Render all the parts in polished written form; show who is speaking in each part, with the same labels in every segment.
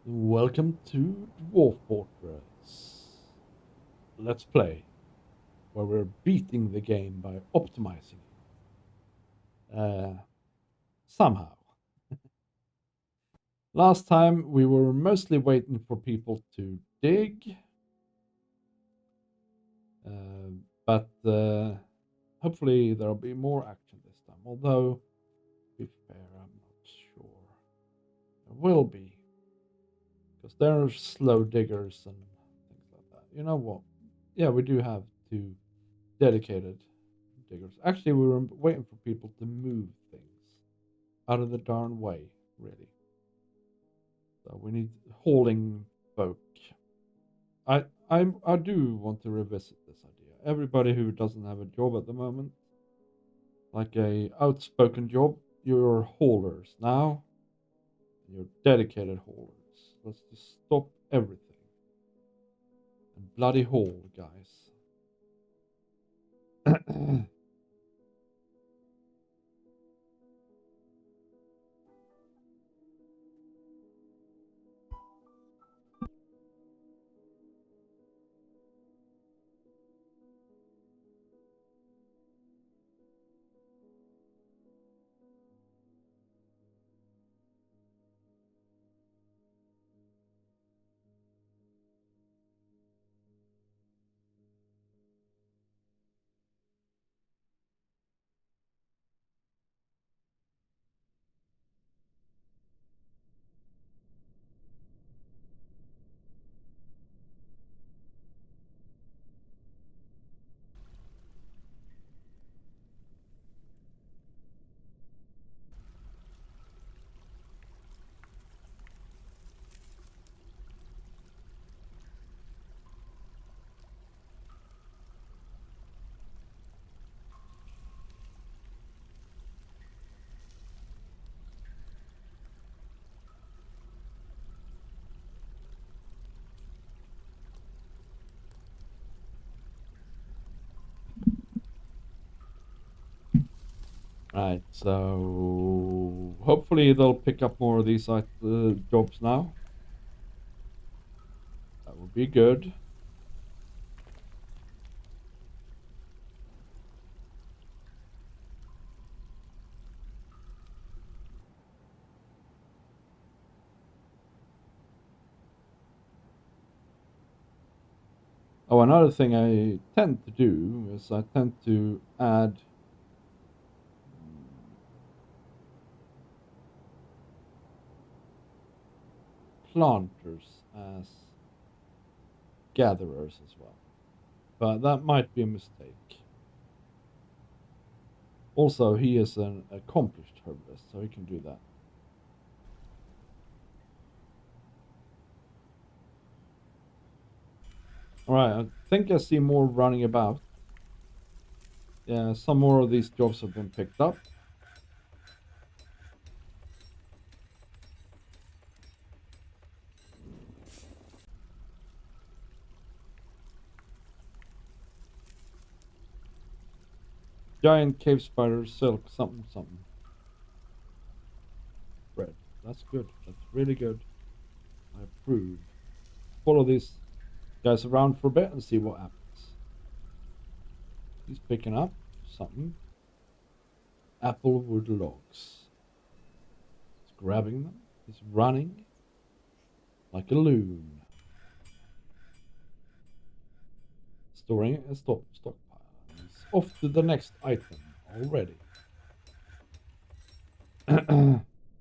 Speaker 1: Welcome to Dwarf Fortress. Let's play, where we're beating the game by optimizing it. Somehow. Last time we were mostly waiting for people to dig, but hopefully there'll be more action this time. Although, to be fair, I'm not sure. There will be, because they're slow diggers and things like that. You know what? Yeah, we do have two dedicated diggers. Actually, we were waiting for people to move things out of the darn way, really. So we need hauling folk. I do want to revisit this idea. Everybody who doesn't have a job at the moment, like a outspoken job, you're haulers now. You're dedicated haulers. Let's just stop everything and bloody haul, guys. Right, so hopefully they'll pick up more of these jobs now. That would be good. Oh, another thing I tend to do is I tend to add planters as gatherers as well. But that might be a mistake. Also, he is an accomplished herbalist, so he can do that. Alright, I think I see more running about. Yeah, some more of these jobs have been picked up. Giant cave spider, silk, something, something. Bread. That's good. That's really good. I approve. Follow these guys around for a bit and see what happens. He's picking up something. Applewood logs. He's grabbing them. He's running like a loon. Storing it in a stockpile. He's off to the next item already.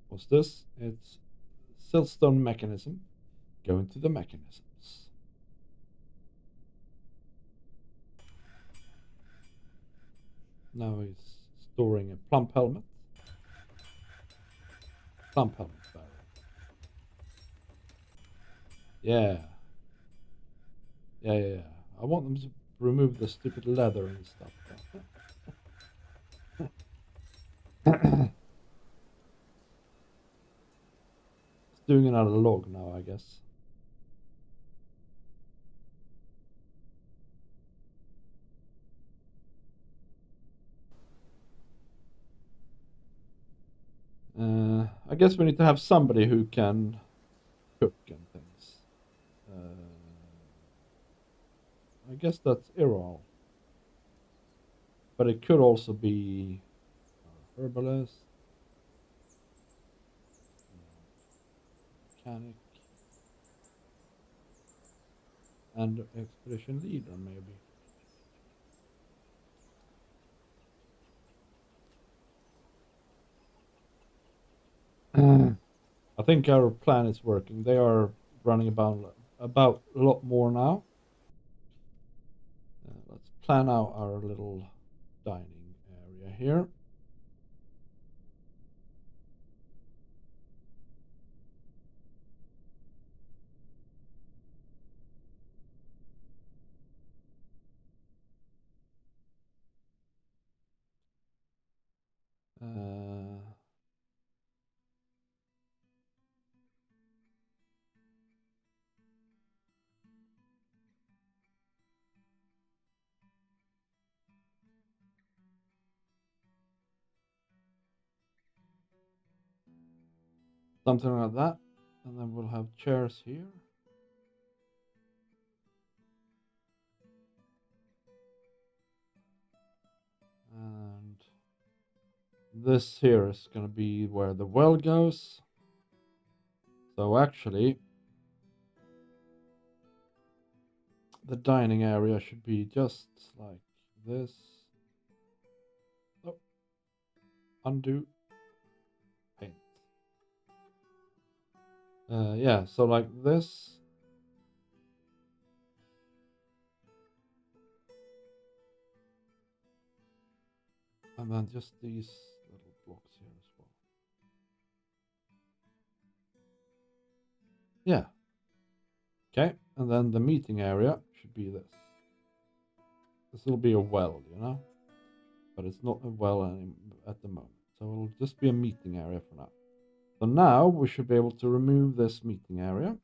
Speaker 1: What's this? It's siltstone mechanism. Going to the mechanisms. Now he's storing a plump helmet. Plump helmet barrel. Yeah. Yeah. I want them to remove the stupid leather and stuff. It's doing another log now, I guess. I guess we need to have somebody who can cook and things. I guess that's Iral. But it could also be herbalist, mechanic, and expedition leader, maybe. I think our plan is working. They are running about a lot more now. Let's plan out our little dining area here. Something like that. And then we'll have chairs here. And this here is going to be where the well goes. So actually, the dining area should be just like this. Oh, undo, paint. Yeah, so like this. And then just these little blocks here as well. Yeah. Okay, and then the meeting area should be this. This will be a well, you know? But it's not a well at the moment. So it'll just be a meeting area for now. So now we should be able to remove this meeting area.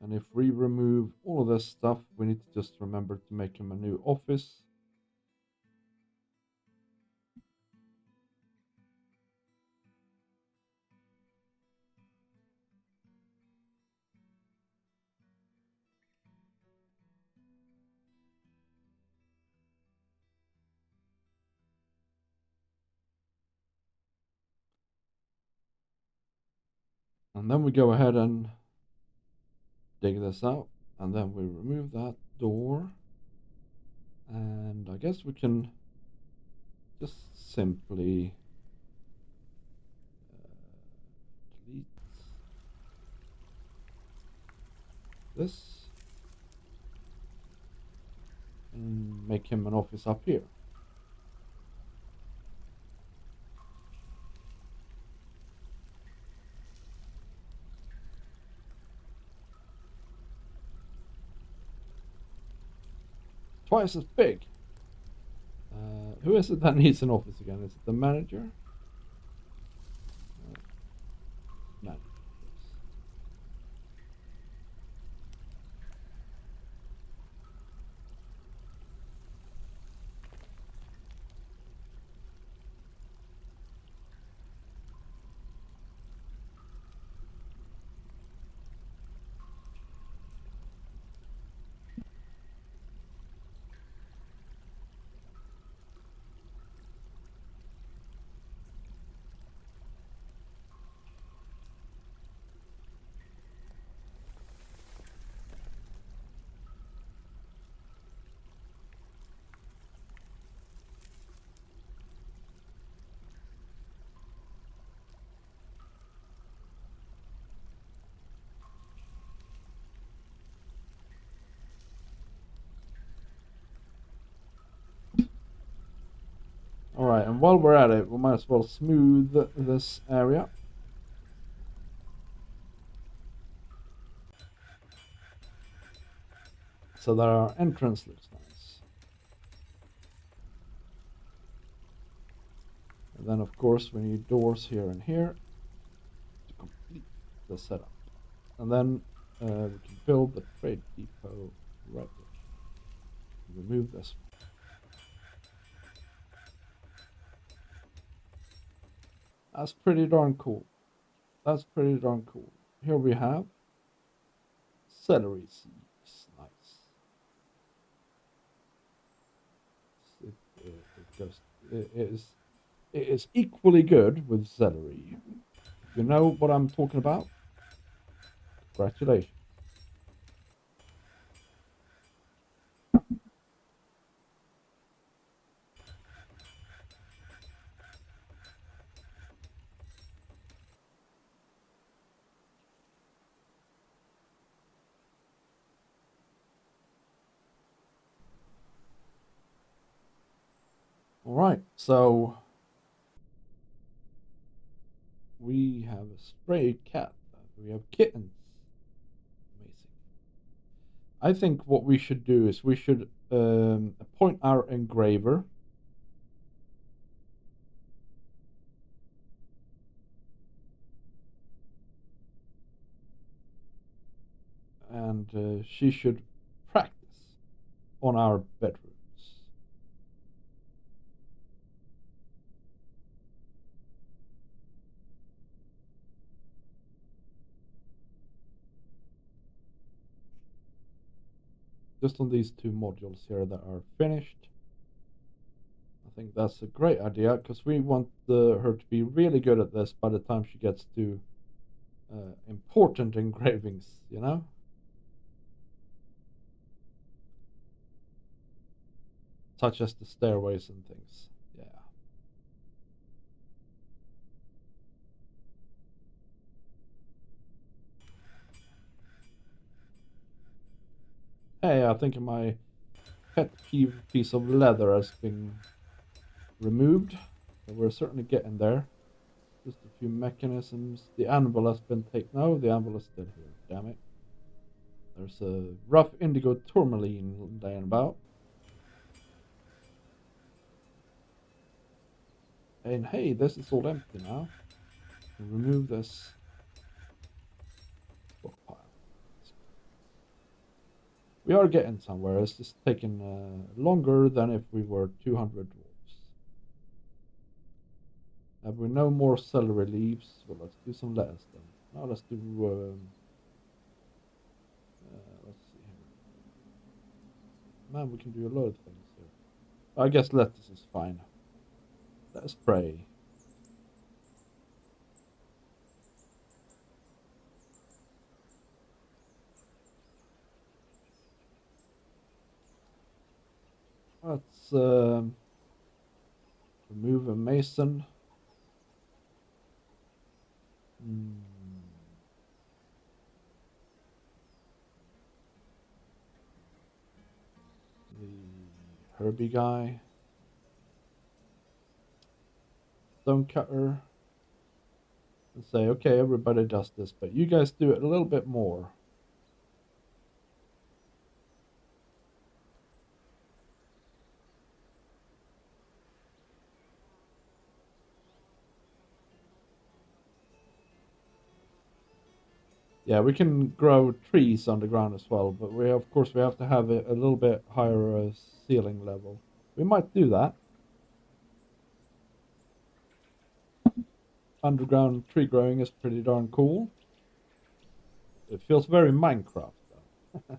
Speaker 1: And if we remove all of this stuff, we need to just remember to make him a new office. And then we go ahead and dig this out. And then we remove that door. And I guess we can just simply delete this and make him an office up here. Twice as big. Who is it that needs an office again? Is it the manager? Manager. Alright, and while we're at it, we might as well smooth this area. So that our entrance looks nice. And then of course we need doors here and here to complete the setup. And then we can build the trade depot right there. Remove this. That's pretty darn cool. That's pretty darn cool. Here we have celery seeds. Nice. It goes. It is equally good with celery. If you know what I'm talking about, congratulations. All right, so we have a stray cat. We have kittens. Amazing. I think what we should do is we should appoint our engraver. And she should practice on our bedrooms. Just on these two modules here that are finished. I think that's a great idea because we want her to be really good at this by the time she gets to important engravings, you know? Such as the stairways and things. Yeah. Hey, I think my pet peeve piece of leather has been removed. So we're certainly getting there. Just a few mechanisms. The anvil has been taken. No, the anvil is still here. Damn it. There's a rough indigo tourmaline laying about. And hey, this is all empty now. Remove this stockpile. We are getting somewhere. It's just taking longer than if we were 200 dwarves. Have we no more celery leaves? Well, let's do some lettuce then. Now let's do. Let's see here. Man, we can do a lot of things here. I guess lettuce is fine. Let's pray. Let's remove a mason. The Herbie guy. Stone cutter. And say, okay, everybody does this, but you guys do it a little bit more. Yeah, we can grow trees underground as well, but of course we have to have a little bit higher ceiling level. We might do that. Underground tree growing is pretty darn cool. It feels very Minecraft though.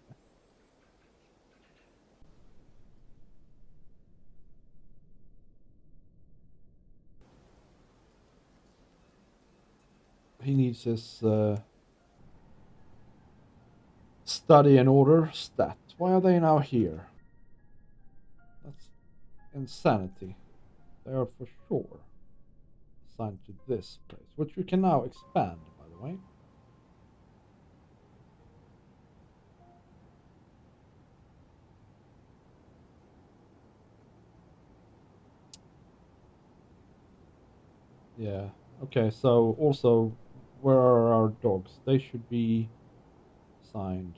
Speaker 1: He needs his study in order stat. Why are they now here? That's insanity. They are for sure assigned to this place, which we can now expand, by the way. Yeah. Okay, so also, where are our dogs? They should be assigned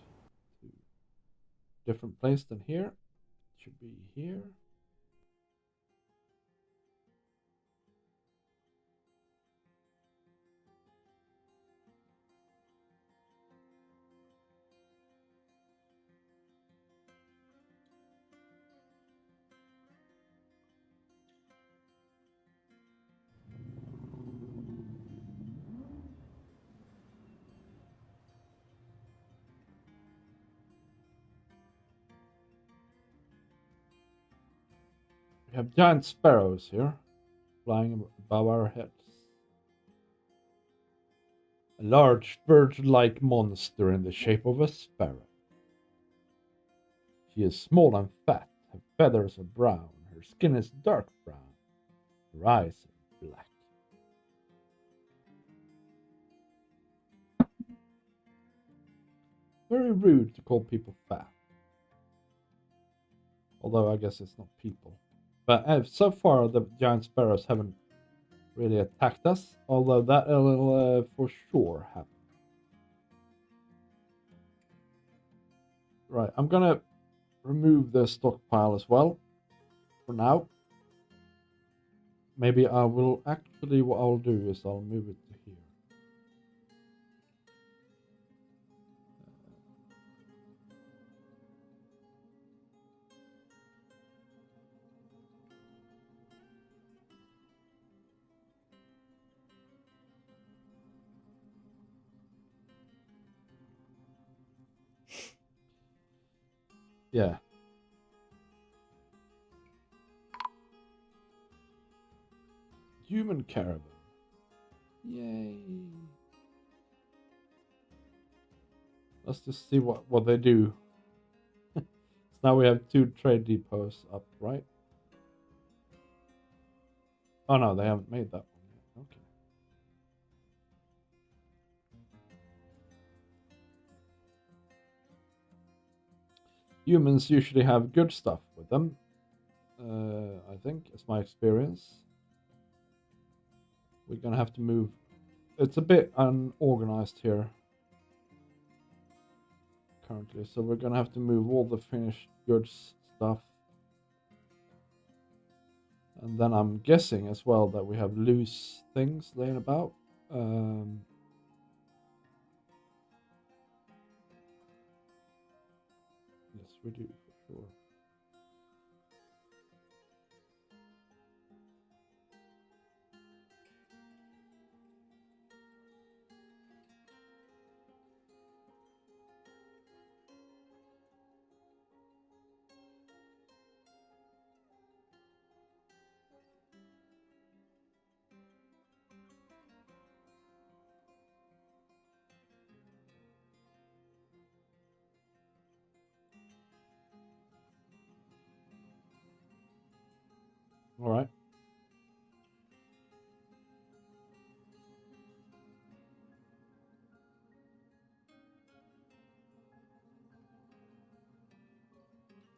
Speaker 1: to a different place than here. Should be here. We have giant sparrows here, flying above our heads. A large bird-like monster in the shape of a sparrow. She is small and fat, her feathers are brown, her skin is dark brown, her eyes are black. Very rude to call people fat. Although I guess it's not people. But so far the giant sparrows haven't really attacked us, although that will for sure happen. Right, I'm gonna remove the stockpile as well for now. Maybe I will actually, what I'll do is I'll move it to here. Yeah. Human caravan. Yay. Let's just see what they do. So now we have 2 trade depots up, right? Oh no, they haven't made that one yet. Okay. Humans usually have good stuff with them. I think, it's my experience. We're gonna have to move. It's a bit unorganized here currently, so we're gonna have to move all the finished goods stuff. And then I'm guessing as well that we have loose things laying about. Yes, we do, for sure. All right.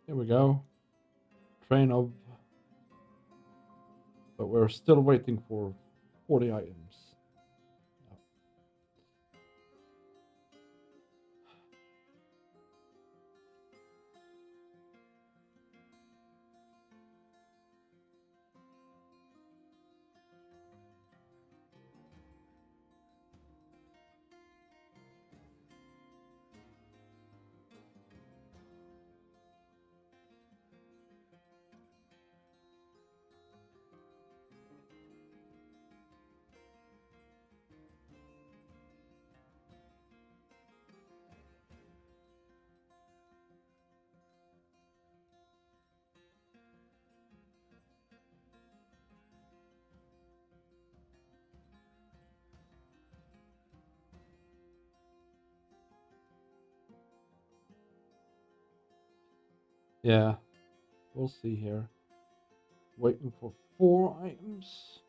Speaker 1: Here we go. Train of... But we're still waiting for 40 items. Yeah, we'll see here. Waiting for 4 items.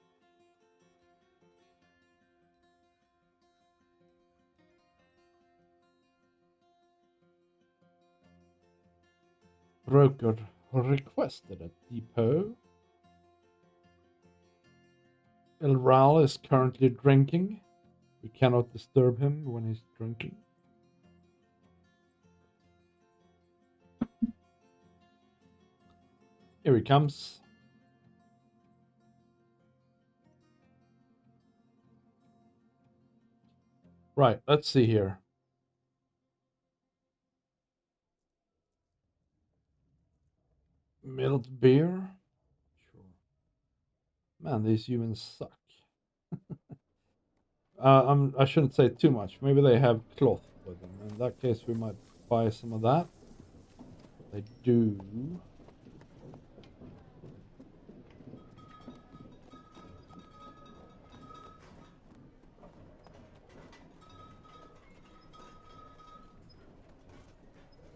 Speaker 1: Broker requested a depot. Elral is currently drinking. We cannot disturb him when he's drinking. Here he comes. Right, let's see here. Milled beer? Sure. Man, these humans suck. I shouldn't say too much. Maybe they have cloth with them. In that case, we might buy some of that. They do.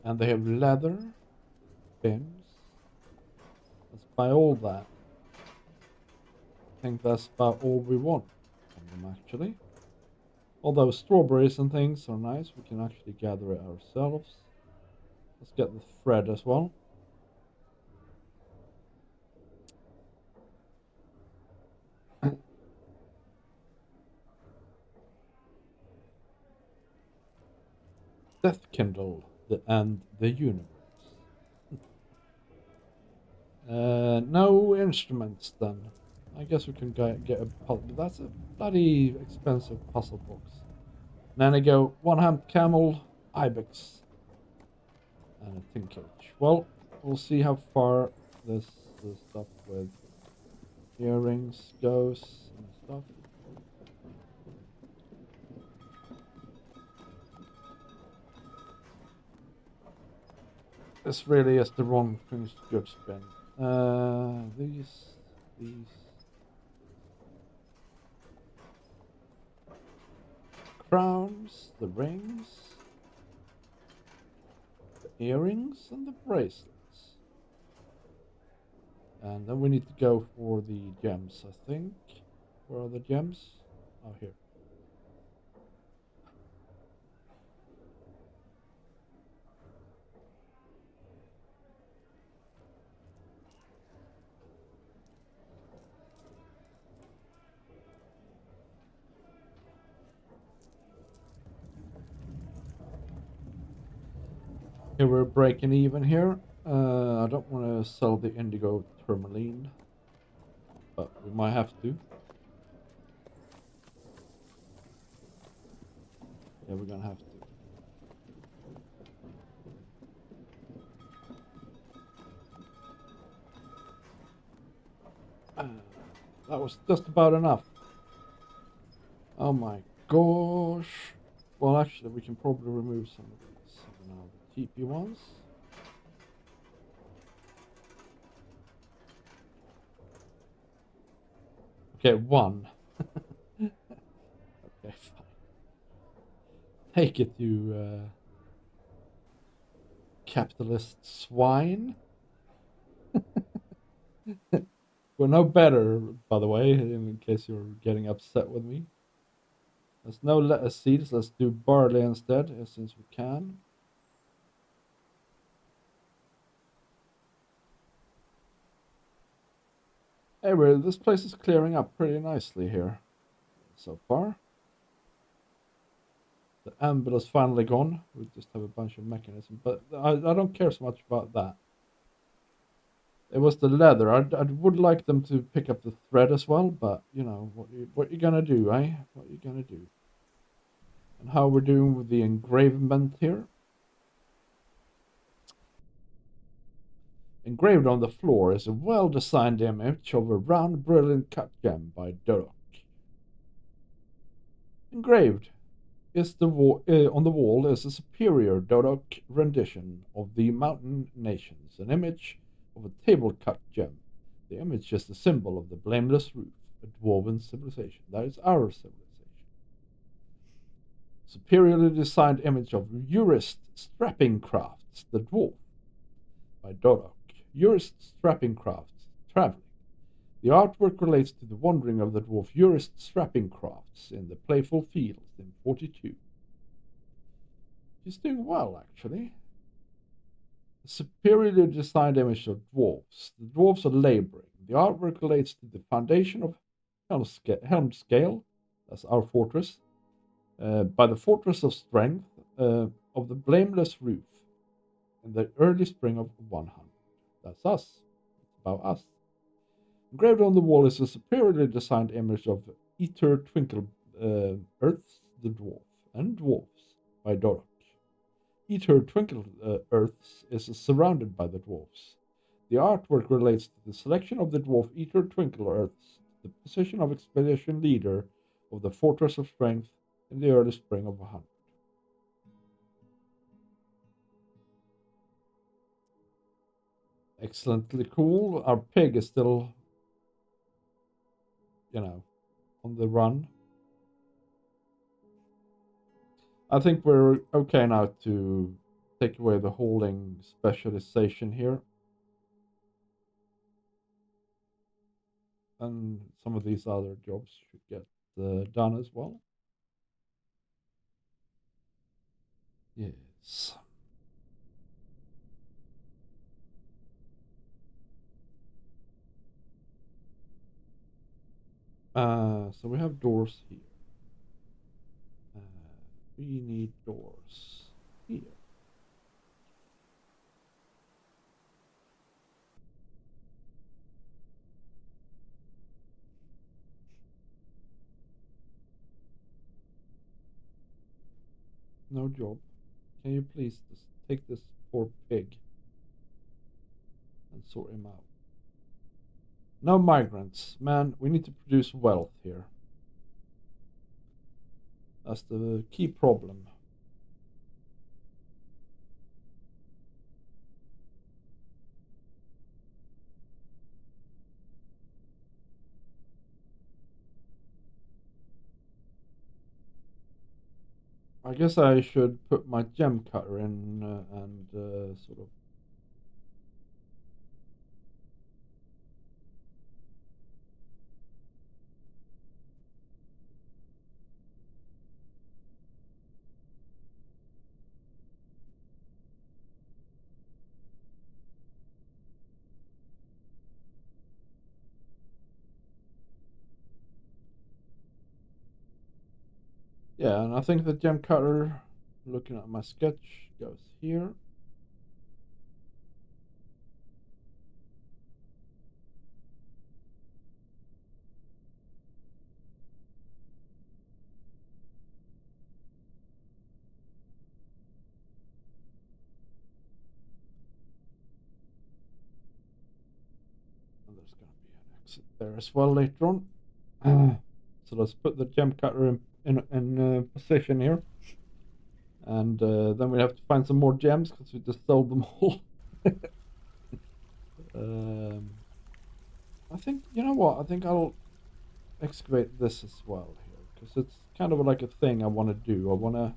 Speaker 1: And they have leather, bins. Let's buy all that. I think that's about all we want from them, actually. Although strawberries and things are nice, we can actually gather it ourselves. Let's get the thread as well. Death Kindle and the universe. No instruments then. I guess we can get a puzzle. That's a bloody expensive puzzle box. Then I go one-hand camel, ibex, and a tin cage. Well, we'll see how far this stuff with earrings goes and stuff. This really is the wrong finished goods bin. These crowns, the rings, the earrings, and the bracelets. And then we need to go for the gems, I think. Where are the gems? Oh, here. Okay, we're breaking even here. I don't want to sell the indigo tourmaline, but we might have to. Yeah, we're gonna have to. That was just about enough. Oh my gosh. Well, actually, we can probably remove some of these. Now, the cheapy ones. Okay, one. Okay, fine. Take it, you capitalist swine. We're no better, by the way, in case you're getting upset with me. There's no lettuce seeds. Let's do barley instead, since we can. Anyway, this place is clearing up pretty nicely here so far. The anvil is finally gone. We just have a bunch of mechanisms, but I don't care so much about that. It was the leather. I would like them to pick up the thread as well, but you know what you gonna do, eh? What you gonna do? And how we're doing with the engravement here? Engraved on the floor is a well-designed image of a round, brilliant cut gem by Durok. Engraved is on the wall is a superior Durok rendition of the mountain nations, an image of a table-cut gem. The image is the symbol of the blameless roof, a dwarven civilization. That is our civilization. Superiorly designed image of Jurist Strapping Crafts, the dwarf, by Durok. Jurist Strapping Crafts, traveling. The artwork relates to the wandering of the dwarf Jurist Strapping Crafts in the playful fields in 42. He's doing well, actually. A superiorly designed image of dwarves. The dwarves are laboring. The artwork relates to the foundation of Helmscale, that's our fortress, by the Fortress of Strength of the Blameless Roof in the early spring of 100. That's us. It's about us. Engraved on the wall is a superiorly designed image of Eater Twinkle Earths, the dwarf, and dwarves by Durok. Eater Twinkle Earths is surrounded by the dwarves. The artwork relates to the selection of the dwarf Eater Twinkle Earths, the position of expedition leader of the Fortress of Strength in the early spring of 100. Excellently cool. Our pig is still, on the run. I think we're okay now to take away the holding specialization here. And some of these other jobs should get done as well. Yes. So we have doors here. We need doors here. No job. Can you please just take this poor pig and sort him out? No migrants. Man, we need to produce wealth here. That's the key problem. I guess I should put my gem cutter in and sort of. Yeah, and I think the gem cutter, looking at my sketch, goes here. And there's going to be an exit there as well later on. So let's put the gem cutter in position here. And then we have to find some more gems because we just sold them all. I think, you know what, I think I'll excavate this as well here because it's kind of like a thing I want to do. I want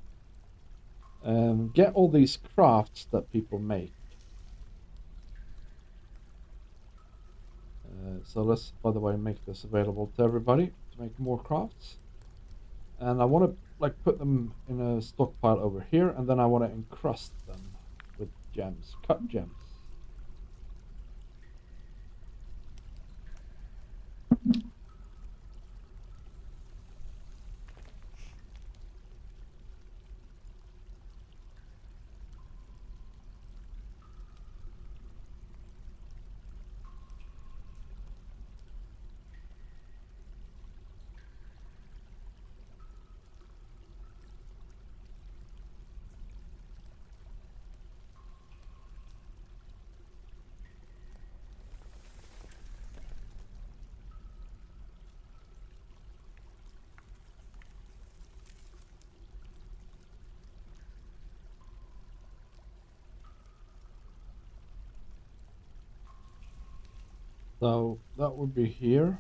Speaker 1: to get all these crafts that people make. So let's, by the way, make this available to everybody to make more crafts. And I want to like put them in a stockpile over here, and then I want to encrust them with gems, cut gems. So that would be here.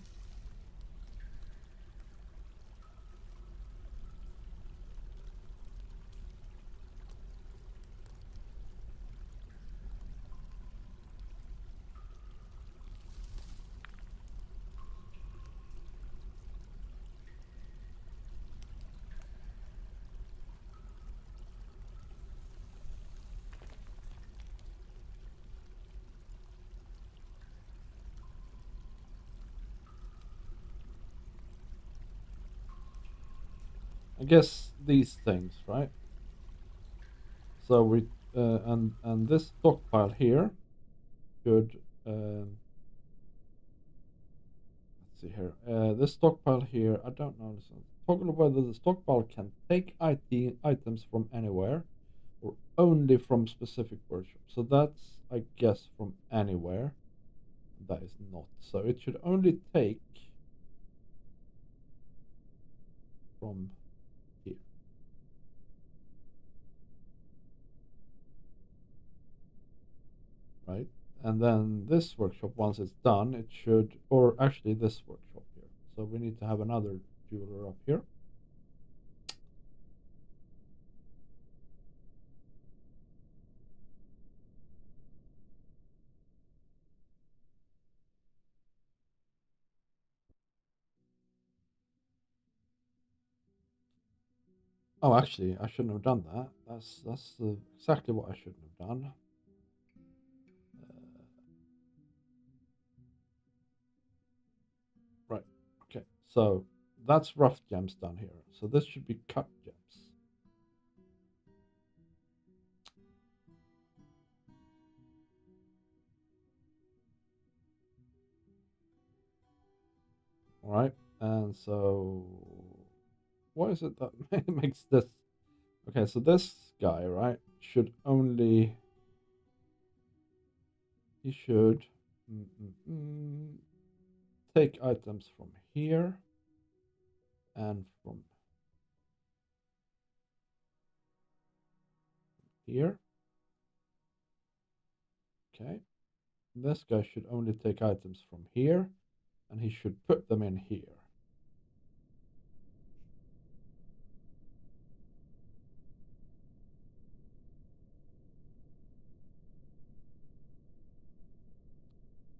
Speaker 1: I guess these things, right? So we and this stockpile here should let's see here. This stockpile here, I don't know. Toggle whether the stockpile can take items from anywhere or only from specific workshops. So that's, I guess, from anywhere. That is not. So it should only take from here. Right? And then this workshop, once it's done, it should, or actually this workshop here. So we need to have another jeweler up here. Oh, actually, I shouldn't have done that. That's exactly what I shouldn't have done. Right. Okay. So that's rough gems down here. So this should be cut gems. All right. And so what is it that makes this? Okay. So this guy, right, should only he should mm, mm, mm, take items from here and from here. Okay. This guy should only take items from here, and he should put them in here.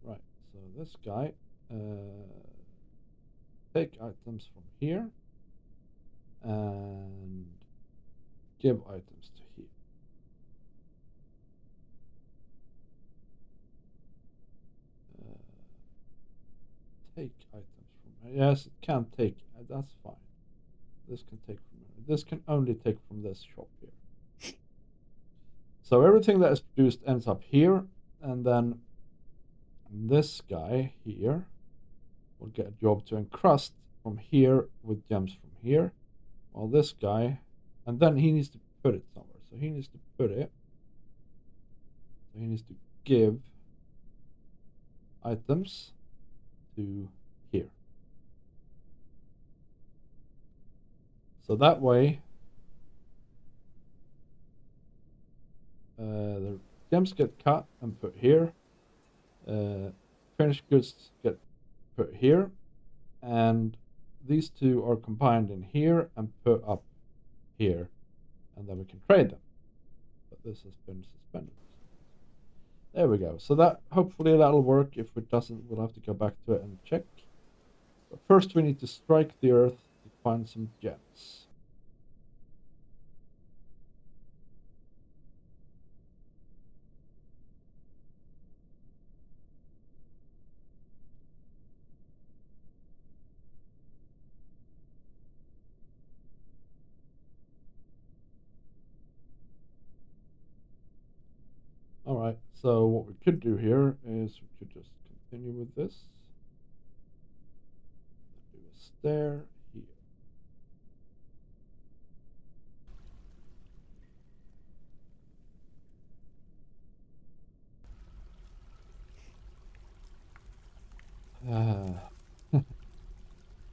Speaker 1: Right, so this guy, take items from here and give items to here. Take items from, yes, it can take, that's fine. This can take from, this can only take from this shop here. So everything that is produced ends up here, and then this guy here will get a job to encrust from here with gems from here, while this guy, and then he needs to put it somewhere. So he needs to put it, so he needs to give items to here. So that way, the gems get cut and put here, finished goods get put here, and these two are combined in here and put up here, and then we can trade them. But this has been suspended. There we go. So that hopefully that'll work. If it doesn't, we'll have to go back to it and check. But first we need to strike the earth to find some gems. All right, so what we could do here is we could just continue with this. Do a stair here.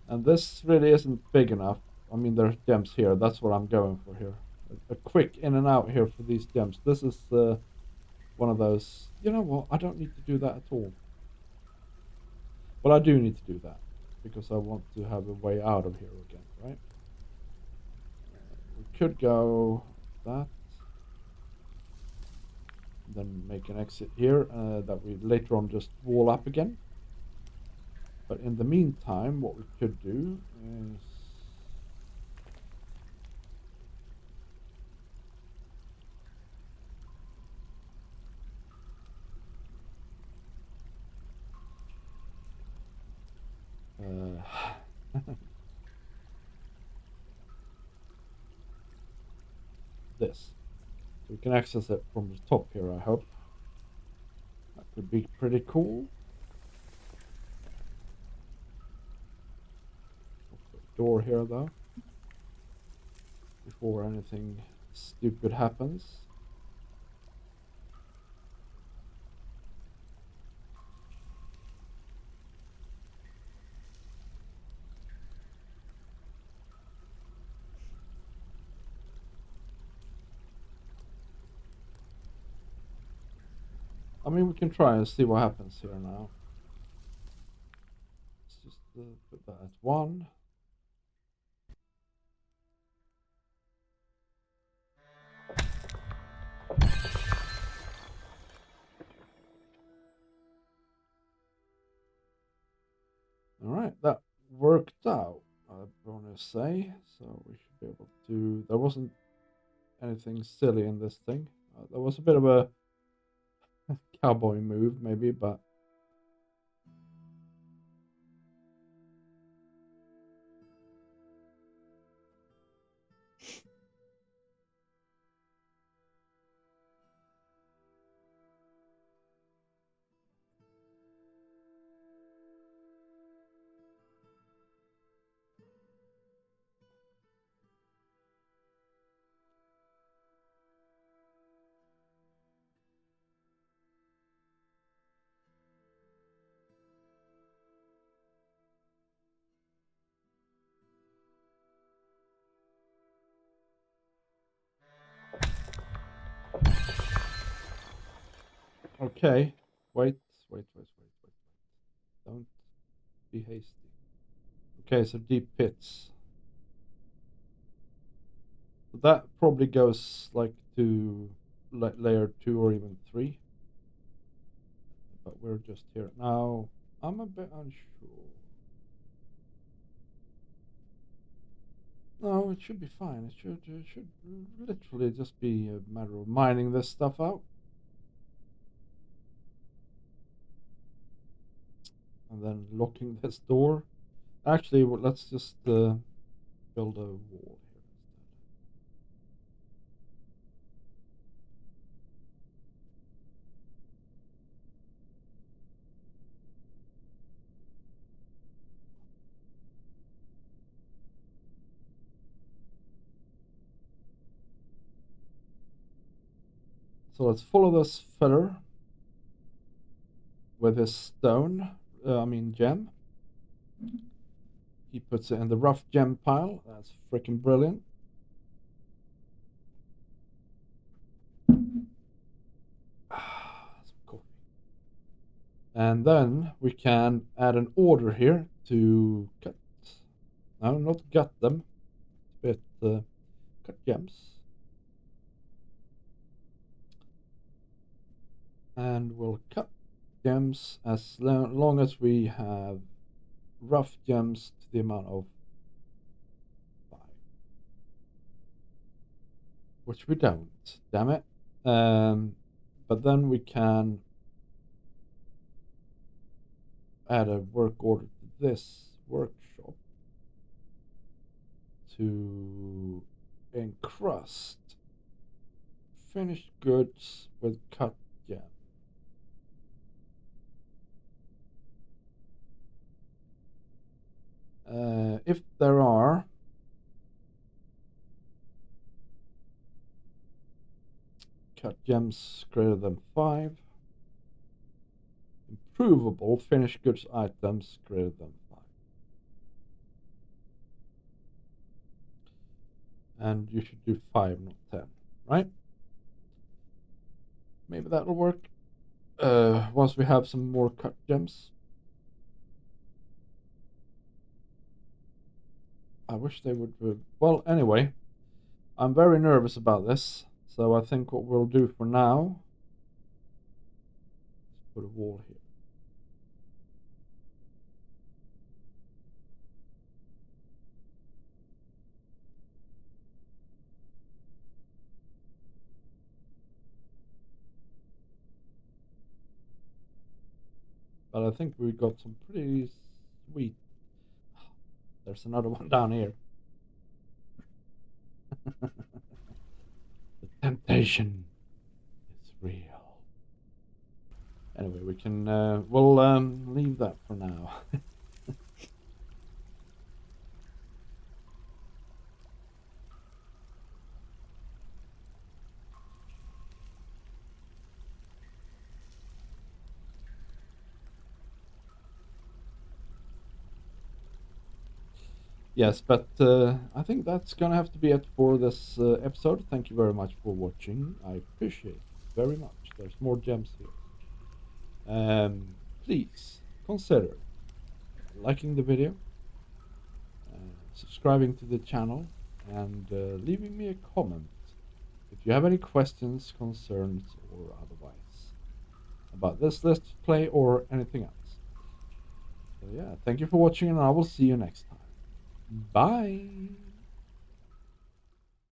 Speaker 1: And this really isn't big enough. I mean, there's gems here. That's what I'm going for here. A quick in and out here for these gems. This is one of those. You know what? I don't need to do that at all. But I do need to do that because I want to have a way out of here again, right? We could go that. Then make an exit here that we later on just wall up again. But in the meantime, what we could do is this. So we can access it from the top here, I hope. That could be pretty cool. Door here though, before anything stupid happens. I mean, we can try and see what happens here now. Let's just put that at 1. All right, that worked out. bonus A, so we should be able to. There wasn't anything silly in this thing. There was a bit of a cowboy move, maybe, but okay. Wait. Don't be hasty. Okay, so deep pits. So that probably goes like to layer 2 or even 3. But we're just here. Now, I'm a bit unsure. No, it should be fine. It should literally just be a matter of mining this stuff out. And then locking this door. Actually, let's just build a wall here instead. So let's follow this feller with his stone, gem. He puts it in the rough gem pile. That's freaking brilliant. Some coffee. And then we can add an order here to cut. No, not gut them, but cut gems. And we'll cut gems as long as we have rough gems to the amount of 5. Which we don't, damn it. But then we can add a work order to this workshop to encrust finished goods with cut gem. If there are cut gems greater than 5, improvable finished goods items greater than 5. And you should do 5, not 10, right? Maybe that'll work. Once we have some more cut gems. I wish they would. Well, anyway, I'm very nervous about this, so I think what we'll do for now is put a wall here. But I think we got some pretty sweet. There's another one down here. The temptation is real. Anyway, we can we'll leave that for now. Yes, but I think that's gonna have to be it for this episode. Thank you very much for watching. I appreciate it very much. There's more gems here. Please consider liking the video, subscribing to the channel, and leaving me a comment if you have any questions, concerns, or otherwise about this Let's Play or anything else. So yeah, thank you for watching, and I will see you next time. Bye.